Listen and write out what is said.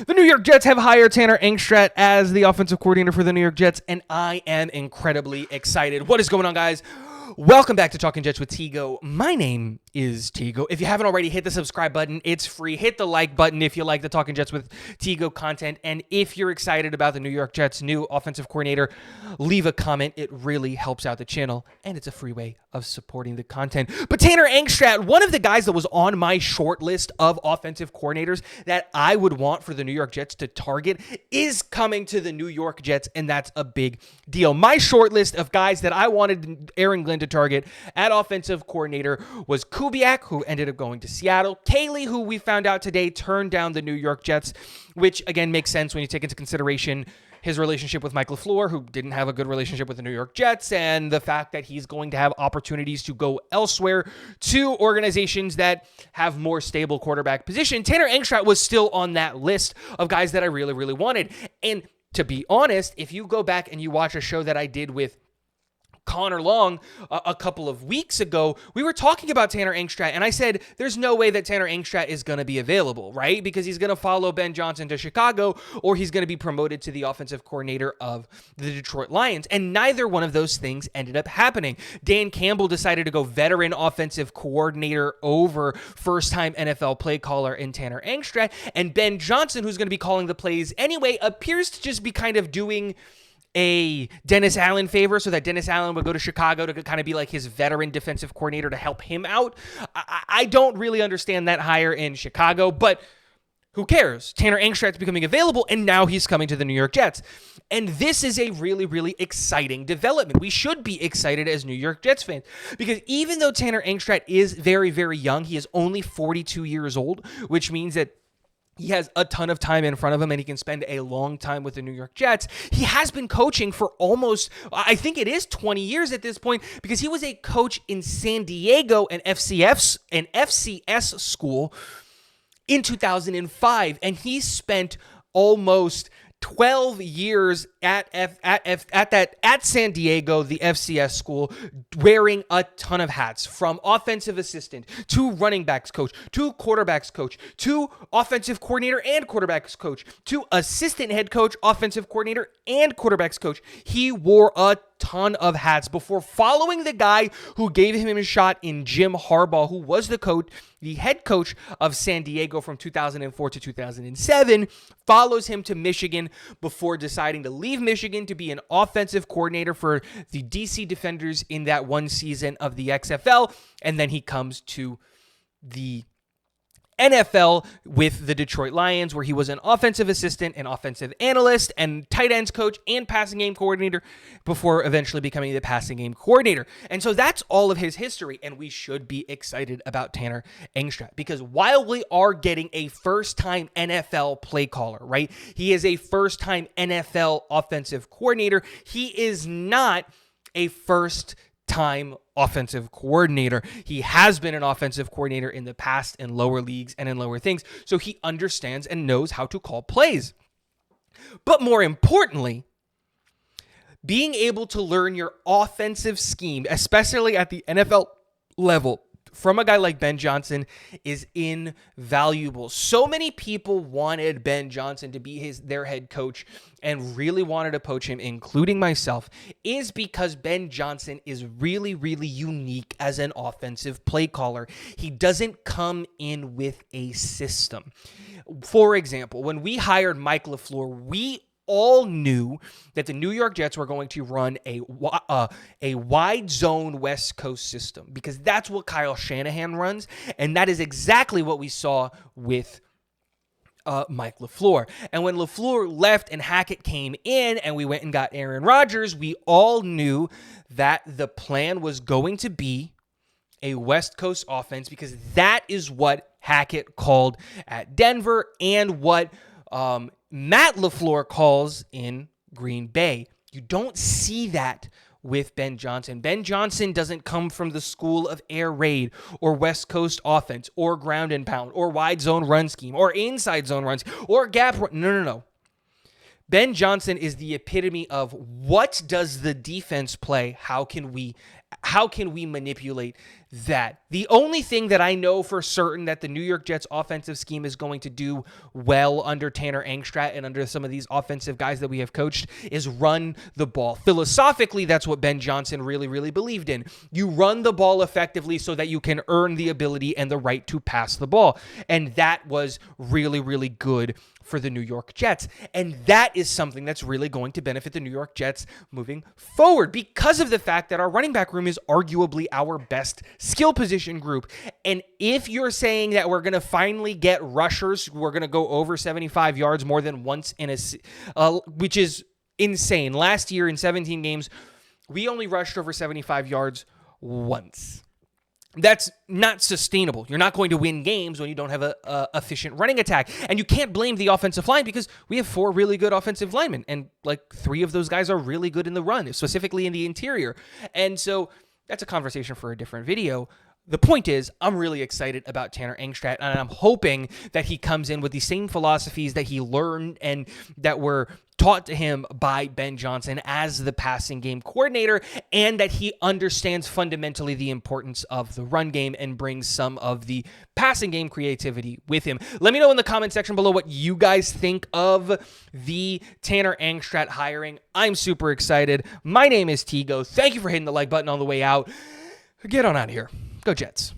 The New York Jets have hired Tanner Engstrat as the offensive coordinator for the New York Jets, and I am incredibly excited. What is going on, guys? Welcome back to Talking Jets with Tigo. My name is Tigo. If you haven't already, hit the subscribe button. It's free. Hit the like button if you like the Talking Jets with Tigo content. And if you're excited about the New York Jets' new offensive coordinator, leave a comment. It really helps out the channel, and it's a free way of supporting the content. But Tanner Engstrat, one of the guys that was on my short list of offensive coordinators that I would want for the New York Jets to target, is coming to the New York Jets, and that's a big deal. My short list of guys that I wanted Aaron Glenn to target at offensive coordinator was Kubiak, who ended up going to Seattle, Caley, who we found out today turned down the New York Jets, which again makes sense when you take into consideration his relationship with Mike LaFleur, who didn't have a good relationship with the New York Jets, and the fact that he's going to have opportunities to go elsewhere to organizations that have more stable quarterback position. Tanner Engstrat was still on that list of guys that I really, really wanted. And to be honest, if you go back and you watch a show that I did with Connor Long a couple of weeks ago, we were talking about Tanner Engstrat, and I said there's no way that Tanner Engstrat is going to be available, right? Because he's going to follow Ben Johnson to Chicago, or he's going to be promoted to the offensive coordinator of the Detroit Lions, and neither one of those things ended up happening. Dan Campbell decided to go veteran offensive coordinator over first-time NFL play caller in Tanner Engstrat, and Ben Johnson, who's going to be calling the plays anyway, appears to just be kind of doing a Dennis Allen favor so that Dennis Allen would go to Chicago to kind of be like his veteran defensive coordinator to help him out. I don't really understand that hire in Chicago, but who cares? Tanner Engstrat's becoming available, and now he's coming to the New York Jets. And this is a really, really exciting development. We should be excited as New York Jets fans, because even though Tanner Engstrat is very, very young, he is only 42 years old, which means that he has a ton of time in front of him, and he can spend a long time with the New York Jets. He has been coaching for almost, I think it is 20 years at this point, because he was a coach in San Diego, an FCS school in 2005, and he spent almost 12 years at San Diego, the FCS school, wearing a ton of hats, from offensive assistant to running backs coach to quarterbacks coach to offensive coordinator and quarterbacks coach to assistant head coach, offensive coordinator, and quarterbacks coach. He wore a ton of hats before following the guy who gave him a shot in Jim Harbaugh, who was the head coach of San Diego from 2004 to 2007, follows him to Michigan before deciding to leave Michigan to be an offensive coordinator for the DC Defenders in that one season of the XFL, and then he comes to the NFL with the Detroit Lions, where he was an offensive assistant, an offensive analyst, and tight ends coach and passing game coordinator before eventually becoming the passing game coordinator. And so that's all of his history, and we should be excited about Tanner Engstrat, because while we are getting a first-time NFL play caller, right? He is a first-time NFL offensive coordinator. He is not a first-time offensive coordinator. He has been an offensive coordinator in the past in lower leagues and in lower things, so he understands and knows how to call plays. But more importantly, being able to learn your offensive scheme, especially at the NFL level, from a guy like Ben Johnson is invaluable. So many people wanted Ben Johnson to be their head coach and really wanted to poach him, including myself, is because Ben Johnson is really, really unique as an offensive play caller. He doesn't come in with a system. For example, when we hired Mike LaFleur, we all knew that the New York Jets were going to run a wide zone West Coast system, because that's what Kyle Shanahan runs, and that is exactly what we saw with Mike LaFleur. And when LaFleur left and Hackett came in and we went and got Aaron Rodgers, we all knew that the plan was going to be a West Coast offense, because that is what Hackett called at Denver and what Matt LaFleur calls in Green Bay. You don't see that with Ben Johnson. Ben Johnson doesn't come from the school of air raid or West Coast offense or ground and pound or wide zone run scheme or inside zone run scheme or gap run. No. Ben Johnson is the epitome of what does the defense play? How can we manipulate that. The only thing that I know for certain that the New York Jets offensive scheme is going to do well under Tanner Engstrat and under some of these offensive guys that we have coached is run the ball. Philosophically, that's what Ben Johnson really, really believed in. You run the ball effectively so that you can earn the ability and the right to pass the ball. And that was really, really good for the New York Jets. And that is something that's really going to benefit the New York Jets moving forward because of the fact that our running back room is arguably our best skill position group. And if you're saying that we're going to finally get rushers who are going to go over 75 yards more than once in a which is insane. Last year in 17 games, we only rushed over 75 yards once. That's not sustainable. You're not going to win games when you don't have a efficient running attack. And you can't blame the offensive line because we have 4 really good offensive linemen. And like 3 of those guys are really good in the run, specifically in the interior. And so that's a conversation for a different video. The point is, I'm really excited about Tanner Engstrat, and I'm hoping that he comes in with the same philosophies that he learned and that were taught to him by Ben Johnson as the passing game coordinator, and that he understands fundamentally the importance of the run game and brings some of the passing game creativity with him. Let me know in the comment section below what you guys think of the Tanner Engstrat hiring. I'm super excited. My name is Tigo. Thank you for hitting the like button on the way out. Get on out of here. Go Jets.